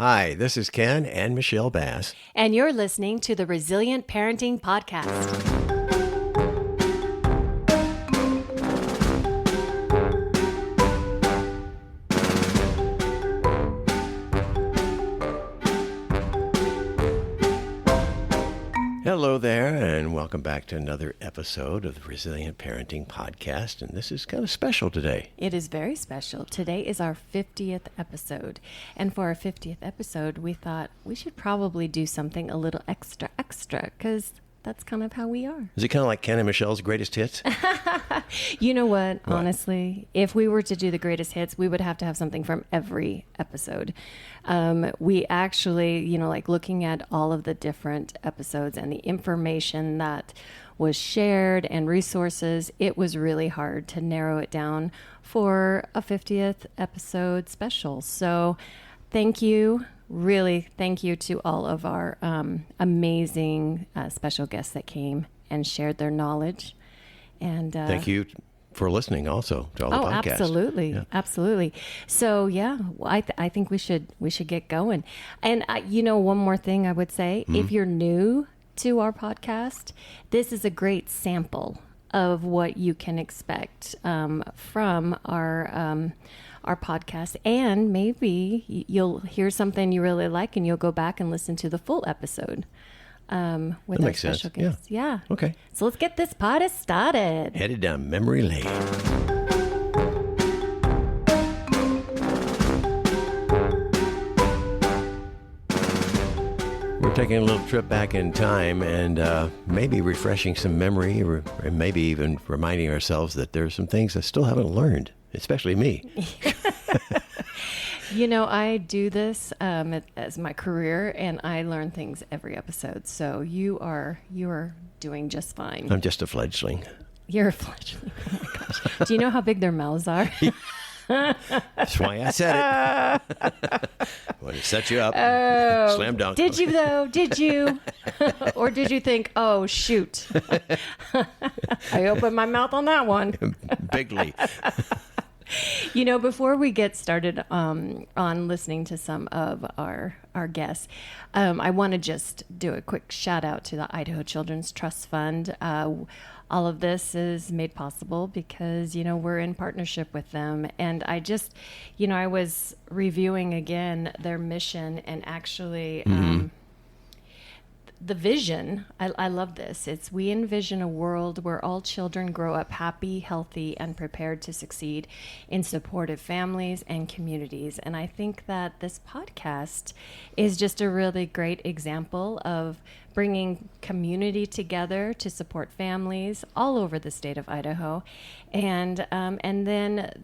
Hi, this is Ken and Michelle Bass. And you're listening to the Resilient Parenting Podcast. Hello there, and welcome back to another episode of the Resilient Parenting Podcast. And this is kind of special today. It is very special. Today is our 50th episode. And for our 50th episode, we thought we should probably do something a little extra, because that's kind of how we are. Is it kind of like Ken and Michelle's greatest hits? You know what? Honestly, if we were to do the greatest hits, we would have to have something from every episode. We actually, like looking at all of the different episodes and the information that was shared and resources, it was really hard to narrow it down for a 50th episode special. So thank you. Really, thank you to all of our amazing special guests that came and shared their knowledge. And thank you for listening also to all the podcasts. Absolutely. Yeah. Absolutely. So, I think we should get going. And, one more thing I would say, if you're new to our podcast, this is a great sample of what you can expect from our podcast, and maybe you'll hear something you really like and you'll go back and listen to the full episode with our special guests. Yeah. Okay. So let's get this party started. Headed down memory lane. We're taking a little trip back in time and maybe refreshing some memory, or maybe even reminding ourselves that there are some things I still haven't learned. Especially me. I do this as my career, and I learn things every episode. So you are doing just fine. I'm just a fledgling. You're a fledgling. Oh my gosh. Do you know how big their mouths are? That's why I said it. When he set you up, slam dunk. Did you though? Did you? Or did you think, oh shoot, I opened my mouth on that one. Bigly. Before we get started on listening to some of our guests, I want to just do a quick shout out to the Idaho Children's Trust Fund. All of this is made possible because, we're in partnership with them. And I just, I was reviewing again their mission and actually the vision, I love this. It's we envision a world where all children grow up happy, healthy, and prepared to succeed in supportive families and communities. And I think that this podcast is just a really great example of bringing community together to support families all over the state of Idaho. And then,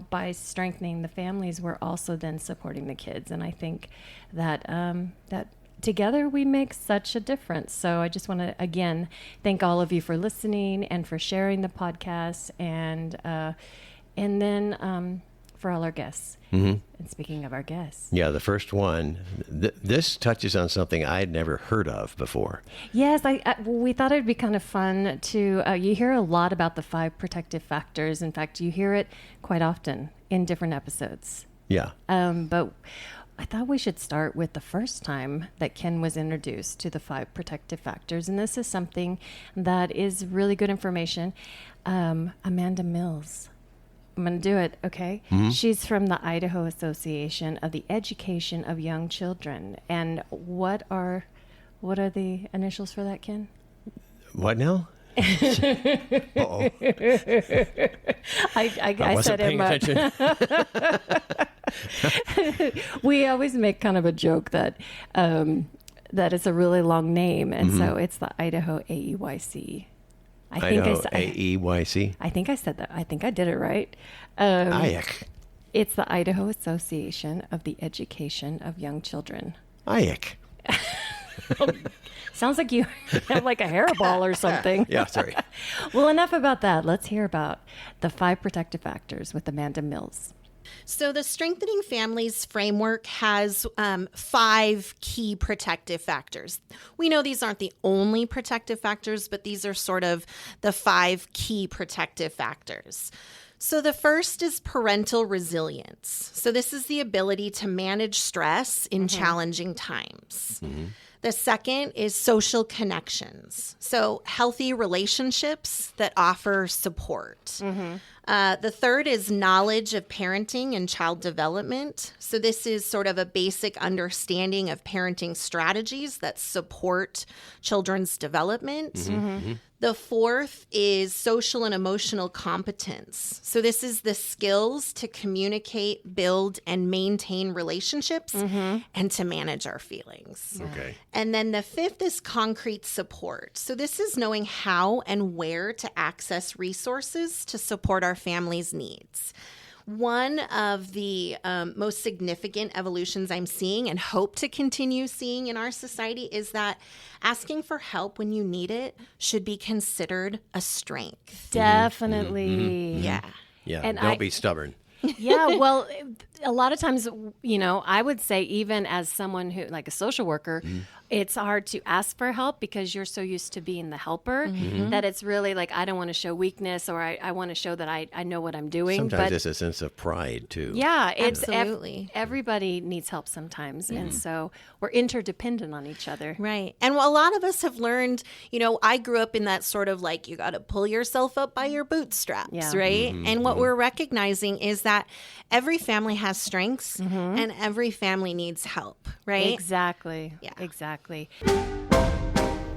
by strengthening the families, we're also then supporting the kids. And I think that together we make such a difference. So I just want to, again, thank all of you for listening and for sharing the podcast, and then for all our guests. Mm-hmm. And speaking of our guests. Yeah, the first one, this touches on something I'd never heard of before. Yes, we thought it'd be kind of fun to, you hear a lot about the 5 protective factors. In fact, you hear it quite often in different episodes. Yeah. But I thought we should start with the first time that Ken was introduced to the 5 protective factors. And this is something that is really good information. Amanda Mills. I'm going to do it, okay? Mm-hmm. She's from the Idaho Association of the Education of Young Children. And what are the initials for that, Ken? What now? Uh-oh. I wasn't said paying attention. We always make kind of a joke that it's a really long name, and so it's the Idaho AEYC. Idaho AEYC? I think I said that. I think I did it right. AEYC. It's the Idaho Association of the Education of Young Children. AEYC. Sounds like you have like a hairball or something. Yeah, sorry. Well, enough about that. Let's hear about the 5 protective factors with Amanda Mills. So the Strengthening Families framework has 5 key protective factors. We know these aren't the only protective factors, but these are sort of the 5 key protective factors. So the first is parental resilience. So this is the ability to manage stress in challenging times. The second is social connections. So healthy relationships that offer support. The third is knowledge of parenting and child development. So this is sort of a basic understanding of parenting strategies that support children's development. The fourth is social and emotional competence. So this is the skills to communicate, build, and maintain relationships and to manage our feelings. Okay. And then the fifth is concrete support. So this is knowing how and where to access resources to support our family's needs. One of the most significant evolutions I'm seeing and hope to continue seeing in our society is that asking for help when you need it should be considered a strength. Definitely. Yeah. Yeah. And Don't be stubborn. Yeah, well, a lot of times, I would say even as someone who, like a social worker, it's hard to ask for help because you're so used to being the helper that it's really like, I don't want to show weakness or I want to show that I know what I'm doing. Sometimes but it's a sense of pride, too. yeah, it's Absolutely. everybody needs help sometimes. And so we're interdependent on each other. Right. And a lot of us have learned, I grew up in that sort of like, you got to pull yourself up by your bootstraps, Yeah. right? And what we're recognizing is that every family has strengths and every family needs help, right? Exactly. Yeah. Exactly.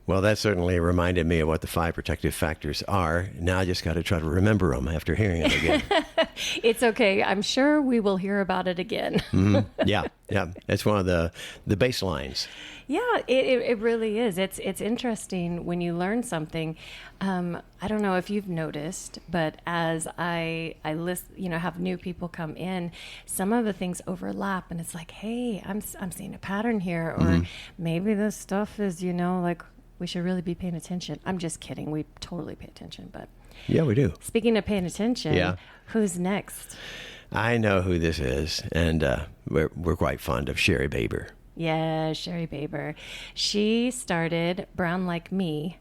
Well, that certainly reminded me of what the 5 protective factors are. Now I just got to try to remember them after hearing it again. It's okay. I'm sure we will hear about it again. Yeah. It's one of the baselines. Yeah, it really is. It's interesting when you learn something. I don't know if you've noticed, but as I list, have new people come in, some of the things overlap, and it's like, hey, I'm seeing a pattern here, or maybe this stuff is, like we should really be paying attention. I'm just kidding. We totally pay attention, but Yeah, we do. speaking of paying attention, who's next? I know who this is, and we're quite fond of Shari Baber. Yeah, Shari Baber. She started Brown Like Me,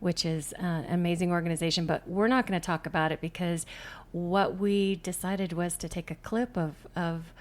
which is an amazing organization, but we're not going to talk about it because what we decided was to take a clip of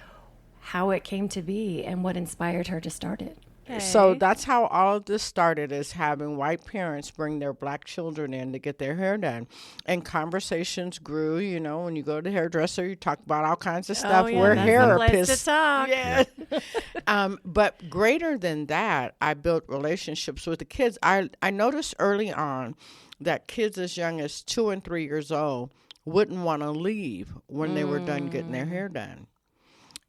how it came to be and what inspired her to start it. So that's how all of this started, is having white parents bring their black children in to get their hair done. And conversations grew, when you go to the hairdresser, you talk about all kinds of stuff. We're that's the place hairists. to talk. Yeah. But greater than that, I built relationships with the kids. I noticed early on that kids as young as 2 and 3 years old wouldn't want to leave when they were done getting their hair done.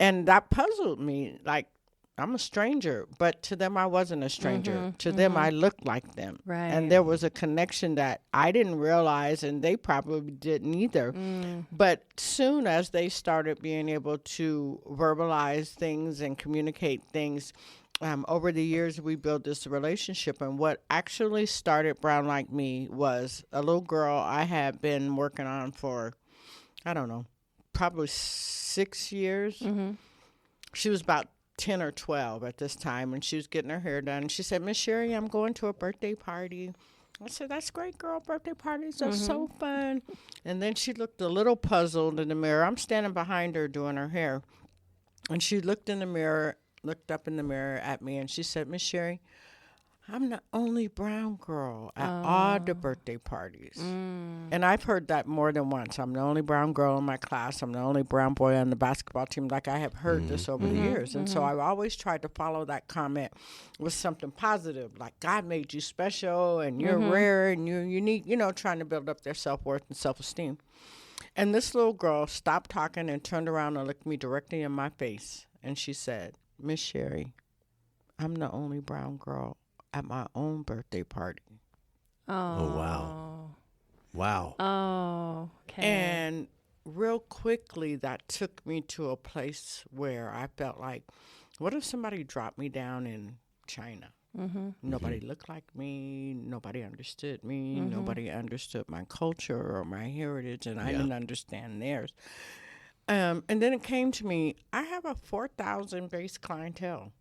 And that puzzled me. Like, I'm a stranger, but to them, I wasn't a stranger. To them, I looked like them. Right. And there was a connection that I didn't realize, and they probably didn't either. But soon as they started being able to verbalize things and communicate things, over the years, we built this relationship. And what actually started Brown Like Me was a little girl I had been working on for, I don't know, probably 6 years. She was about 10 or 12 at this time, and she was getting her hair done. She said, "Miss Shari, I'm going to a birthday party." I said, "That's great, girl. Birthday parties are so fun." And then she looked a little puzzled in the mirror. I'm standing behind her doing her hair. And she looked in the mirror, looked up in the mirror at me, and she said, "Miss Shari, I'm the only brown girl at all the birthday parties." And I've heard that more than once. I'm the only brown girl in my class. I'm the only brown boy on the basketball team. Like, I have heard this over the years. And so I've always tried to follow that comment with something positive, like God made you special and you're rare and you're unique, trying to build up their self-worth and self-esteem. And this little girl stopped talking and turned around and looked me directly in my face. And she said, "Miss Shari, I'm the only brown girl at my own birthday party." Oh, wow. Wow. Oh, okay. And real quickly, that took me to a place where I felt like, what if somebody dropped me down in China? Nobody looked like me. Nobody understood me. Nobody understood my culture or my heritage, and I didn't understand theirs. And then it came to me, I have a 4,000 base clientele.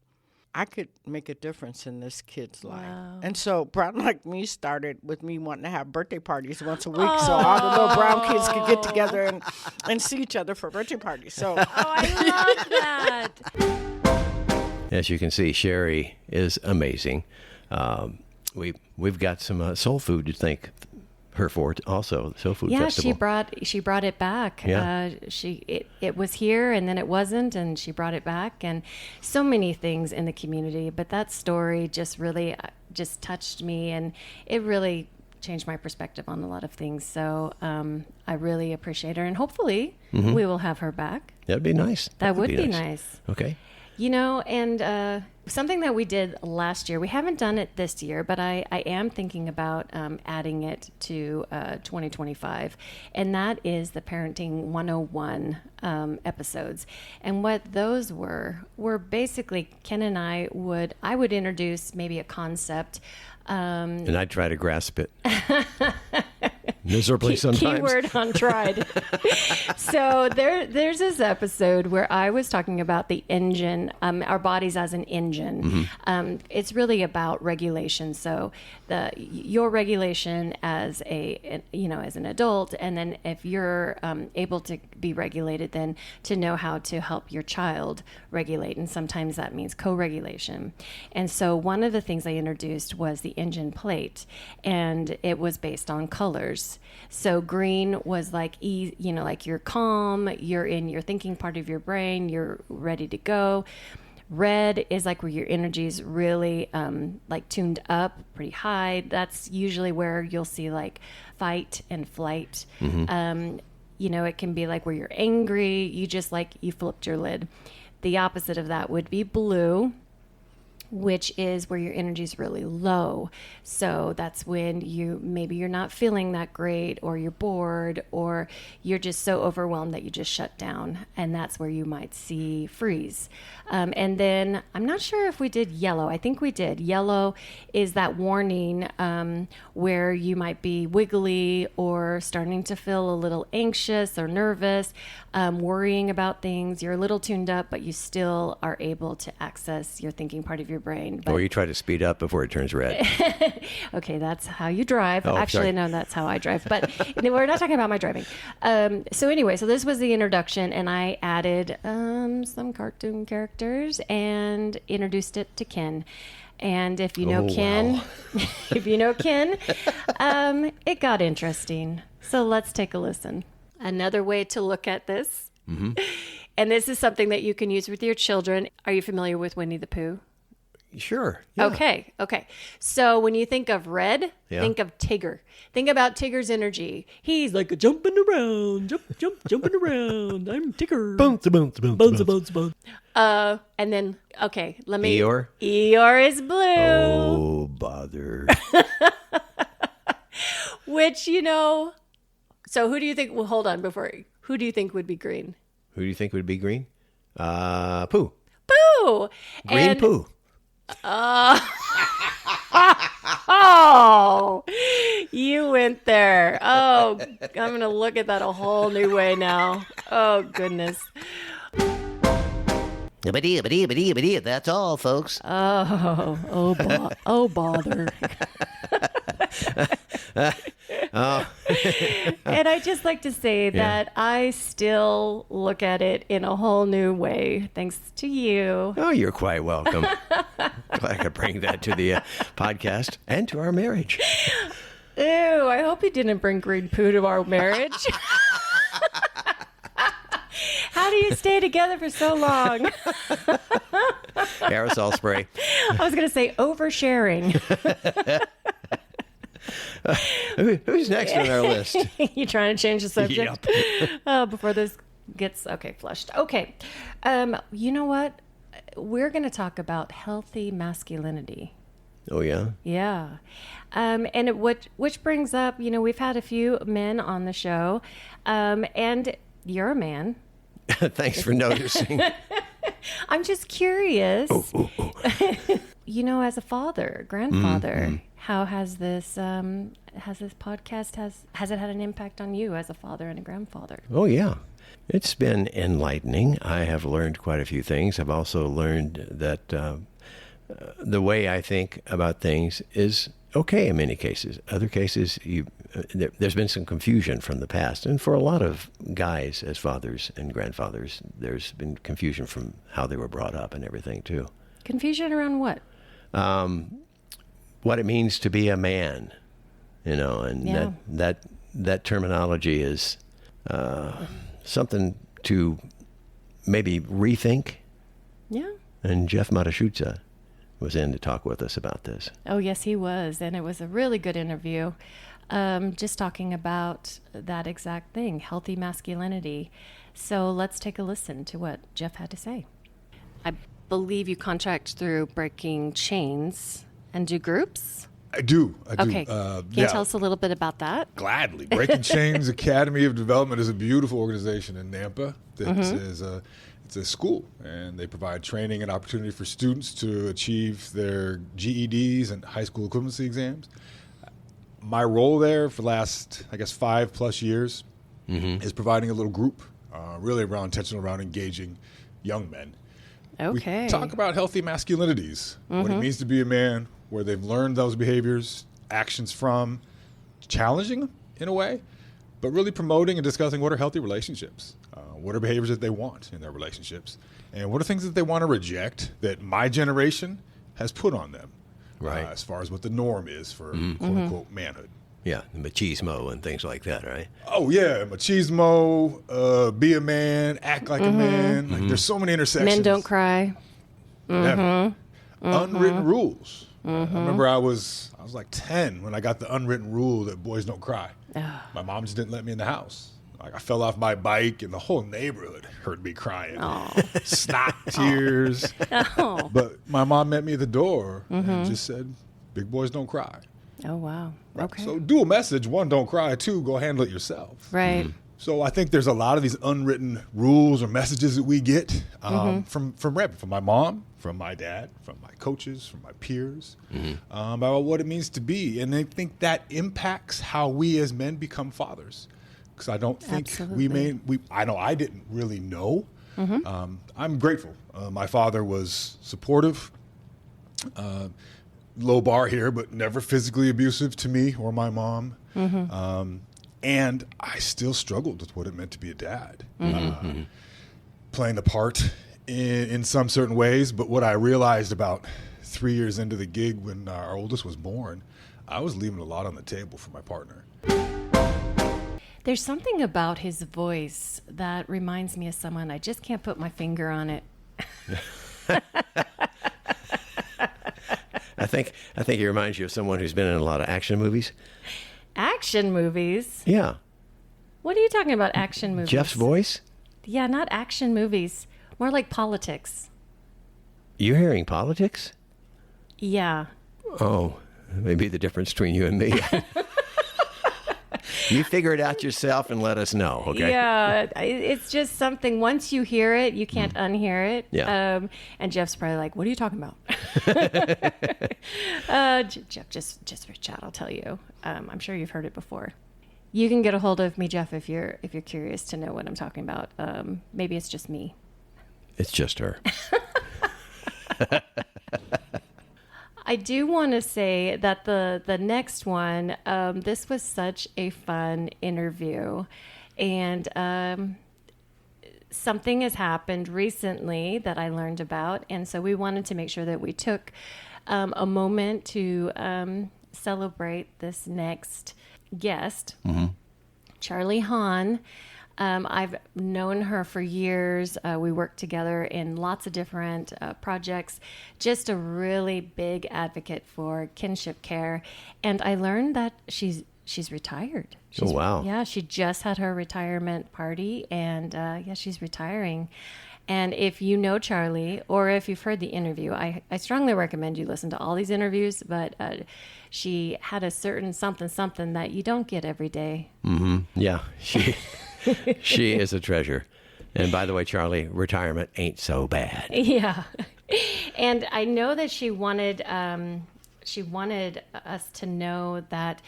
I could make a difference in this kid's life. Wow. And so Brown Like Me started with me wanting to have birthday parties once a week so all the little brown kids could get together and see each other for birthday parties. So I love that. As you can see, Shari is amazing. We've got some soul food to thank her for also, the Soul Food Festival. she brought it back. Yeah. It was here and then it wasn't, and she brought it back, and so many things in the community. But that story just really just touched me, and it really changed my perspective on a lot of things. So I really appreciate her, and hopefully we will have her back. That'd be nice. That would be nice. Okay. You know, and something that we did last year, we haven't done it this year, but I am thinking about adding it to 2025, and that is the Parenting 101 episodes. And what those were basically Ken and I would introduce maybe a concept. And I'd try to grasp it. Miserably sometimes. Keyword on tried. So there's this episode where I was talking about the engine, our bodies as an engine. It's really about regulation. So your regulation as as an adult, and then if you're able to be regulated, then to know how to help your child regulate. And sometimes that means co-regulation. And so one of the things I introduced was the engine plate, and it was based on colors. So green was like like you're calm, you're in your thinking part of your brain, you're ready to go. Red is like where your energy is really like tuned up pretty high. That's usually where you'll see like fight and flight. It can be like where you're angry, you flipped your lid. The opposite of that would be blue, which is where your energy is really low. So that's when you're not feeling that great, or you're bored, or you're just so overwhelmed that you just shut down. And that's where you might see freeze. And then I'm not sure if we did yellow. I think we did. Yellow is that warning where you might be wiggly or starting to feel a little anxious or nervous, worrying about things. You're a little tuned up, but you still are able to access your thinking part of your brain. But, or you try to speed up before it turns red. Okay, that's how you drive. Oh, Actually, sorry. no, that's how I drive. But we're not talking about my driving. So this was the introduction, and I added some cartoon characters and introduced it to Ken. And if you know Ken, wow. if you know Ken, it got interesting. So let's take a listen. Another way to look at this, and this is something that you can use with your children. Are you familiar with Winnie the Pooh? Sure. Yeah. Okay. So when you think of red, Yeah. think of Tigger. Think about Tigger's energy. He's like a jumping around, jumping around. I'm Tigger. Bounce, bounce, bounce, bounce. Bounce, bounce. And then, let me... Eeyore? Eeyore is blue. Oh, bother. Which, so who do you think... Well, hold on before... Who do you think would be green? Who do you think would be green? Pooh. Pooh. Green Pooh. Oh, you went there. Oh, I'm going to look at that a whole new way now. Oh, goodness. That's all, folks. Oh, bother. And I just like to say that I still look at it in a whole new way, thanks to you. Oh, you're quite welcome. Glad I could bring that to the podcast and to our marriage. Ew, I hope you didn't bring green poo to our marriage. How do you stay together for so long? Aerosol spray. I was going to say oversharing. Who's next on our list? You trying to change the subject? Yep. Before this gets flushed. Okay. You know what? We're going to talk about healthy masculinity. Oh, yeah? Yeah. And which brings up, we've had a few men on the show, and you're a man. Thanks for noticing. I'm just curious. Oh. As a father, grandfather, how has this podcast has it had an impact on you as a father and a grandfather? Oh, yeah. It's been enlightening. I have learned quite a few things. I've also learned that the way I think about things is okay in many cases. Other cases, there's been some confusion from the past. And for a lot of guys as fathers and grandfathers, there's been confusion from how they were brought up and everything, too. Confusion around what? What it means to be a man, and that terminology is something to maybe rethink. Yeah. And Jeff Matsushita was in to talk with us about this. Oh, yes, he was. And it was a really good interview. Just talking about that exact thing, healthy masculinity. So let's take a listen to what Jeff had to say. I believe you contract through Breaking Chains and do groups? I do. Okay. Can you tell us a little bit about that? Gladly. Breaking Chains Academy of Development is a beautiful organization in Nampa that is it's a school, and they provide training and opportunity for students to achieve their GEDs and high school equivalency exams. My role there for the last, 5+ years is providing a little group, really intentional around engaging young men. Okay. We talk about healthy masculinities, what it means to be a man, where they've learned those behaviors, actions from, challenging them in a way, but really promoting and discussing what are healthy relationships, what are behaviors that they want in their relationships, and what are things that they want to reject that my generation has put on them, right? As far as what the norm is for quote-unquote manhood. Yeah, machismo and things like that, right? Oh, yeah, machismo, be a man, act like a man. Like, there's so many intersections. Men don't cry. Never. Unwritten rules. I remember I was like 10 when I got the unwritten rule that boys don't cry. My mom just didn't let me in the house. Like, I fell off my bike and the whole neighborhood heard me crying. Snot, tears. But my mom met me at the door and just said, big boys don't cry. Oh, wow. Okay. So dual message: 1, don't cry; 2, go handle it yourself. Right. So I think there's a lot of these unwritten rules or messages that we get from my mom, from my dad, from my coaches, from my peers, about what it means to be. And I think that impacts how we as men become fathers. Because I don't think I know I didn't really know. I'm grateful. My father was supportive, low bar here, but never physically abusive to me or my mom. And I still struggled with what it meant to be a dad, playing the part in some certain ways. But what I realized about 3 years into the gig when our oldest was born, I was leaving a lot on the table for my partner. There's something about his voice that reminds me of someone. I just can't put my finger on it. I think he reminds you of someone who's been in a lot of action movies. Action movies? Yeah. What are you talking about, action movies? Jeff's voice? Yeah, not action movies. More like politics. You're hearing politics? Yeah. Oh, maybe the difference between you and me. You figure it out yourself and let us know, okay? Yeah, it's just something, once you hear it, you can't unhear it. Yeah. And Jeff's probably like, what are you talking about? Jeff, just for chat, I'll tell you. I'm sure you've heard it before. You can get a hold of me, Jeff, if you're curious to know what I'm talking about. Maybe it's just me. It's just her. I do want to say that the next one, this was such a fun interview, and something has happened recently that I learned about, and so we wanted to make sure that we took a moment to celebrate this next guest, Charlye Hahn. I've known her for years. We worked together in lots of different projects. Just a really big advocate for kinship care. And I learned that she's retired. Oh, wow. Yeah, she just had her retirement party, and she's retiring. And if you know Charlye, or if you've heard the interview, I strongly recommend you listen to all these interviews, but she had a certain something that you don't get every day. Yeah, she is a treasure. And by the way, Charlye, retirement ain't so bad. Yeah. And I know that she wanted us to know that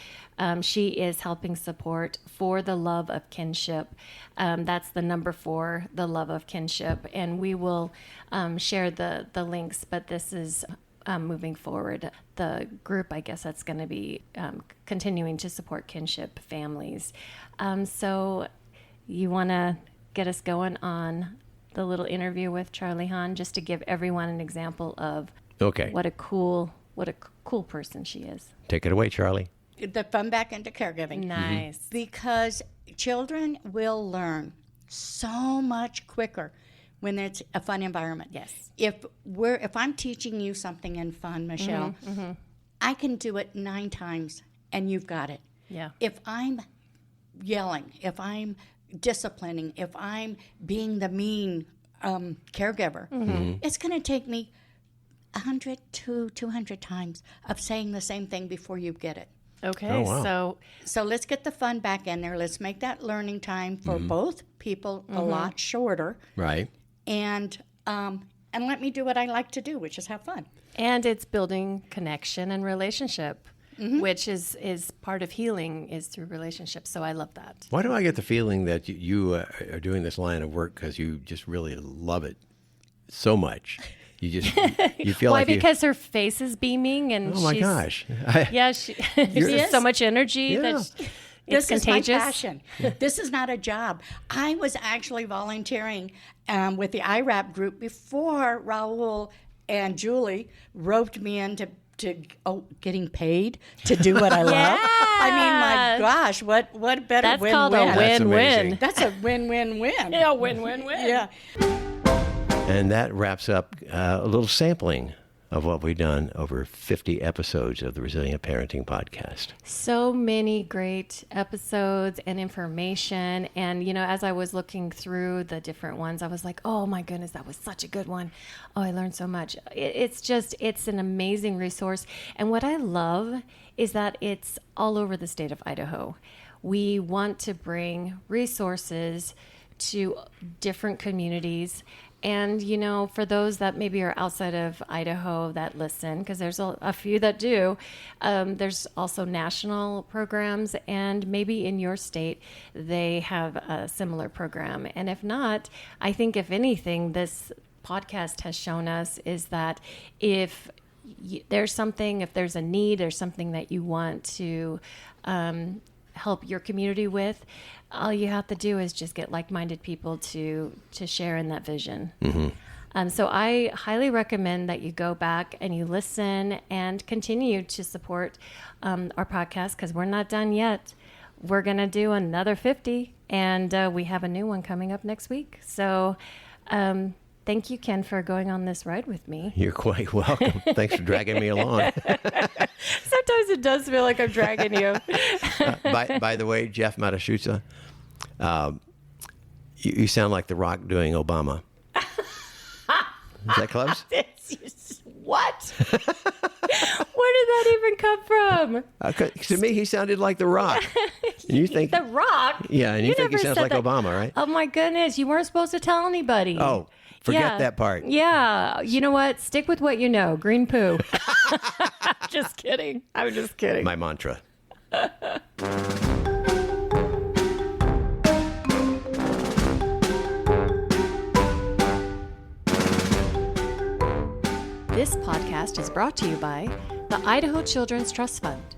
she is helping support For the Love of Kinship. That's the number 4, The Love of Kinship. And we will share the links, but this is moving forward. The group, I guess, that's going to be continuing to support kinship families. So you want to get us going on the little interview with Charlye Hahn, just to give everyone an example of what a cool person she is. Take it away, Charlye. The fun back into caregiving. Nice. Because children will learn so much quicker when it's a fun environment. Yes. If I'm teaching you something in fun, Michelle, I can do it 9 times and you've got it. Yeah. If I'm yelling, if I'm disciplining, if I'm being the mean caregiver, it's going to take me 100 to 200 times of saying the same thing before you get it. Okay. Oh, wow. So let's get the fun back in there. Let's make that learning time for both people a lot shorter. Right. And let me do what I like to do, which is have fun. And it's building connection and relationship, which is part of healing is through relationships. So I love that. Why do I get the feeling that you are doing this line of work because you just really love it so much? You feel Why? like Because her face is beaming, and oh my she's, gosh, she has so much energy that it's contagious. Is my passion. This is not a job. I was actually volunteering with the IRAP group before Raul and Julie roped me into getting paid to do what I love. I mean, my gosh, what better That's win-win? called a win-win. That's a win-win-win. Yeah, win-win-win. Yeah. And that wraps up a little sampling of what we've done over 50 episodes of the Resilient Parenting Podcast. So many great episodes and information. And, as I was looking through the different ones, I was like, oh my goodness, that was such a good one. Oh, I learned so much. It's an amazing resource. And what I love is that it's all over the state of Idaho. We want to bring resources to different communities. And, for those that maybe are outside of Idaho that listen, because there's a few that do, there's also national programs, and maybe in your state they have a similar program. And if not, I think if anything, this podcast has shown us is that if there's a need, there's something that you want to help your community with, all you have to do is just get like-minded people to share in that vision. So I highly recommend that you go back and you listen and continue to support our podcast, because we're not done yet. We're going to do another 50, and we have a new one coming up next week. So thank you, Ken, for going on this ride with me. You're quite welcome. Thanks for dragging me along. Sometimes it does feel like I'm dragging you. By the way, Jeff Matsushita, you sound like The Rock doing Obama. Is that close? What? Where did that even come from? To me, he sounded like The Rock. And you think The Rock? Yeah, and you think he never sounds said like that. Obama, right? Oh my goodness, you weren't supposed to tell anybody. Oh, forget that part. Yeah, you know what? Stick with what you know. Green poo. Just kidding. I'm just kidding. My mantra. This podcast is brought to you by the Idaho Children's Trust Fund.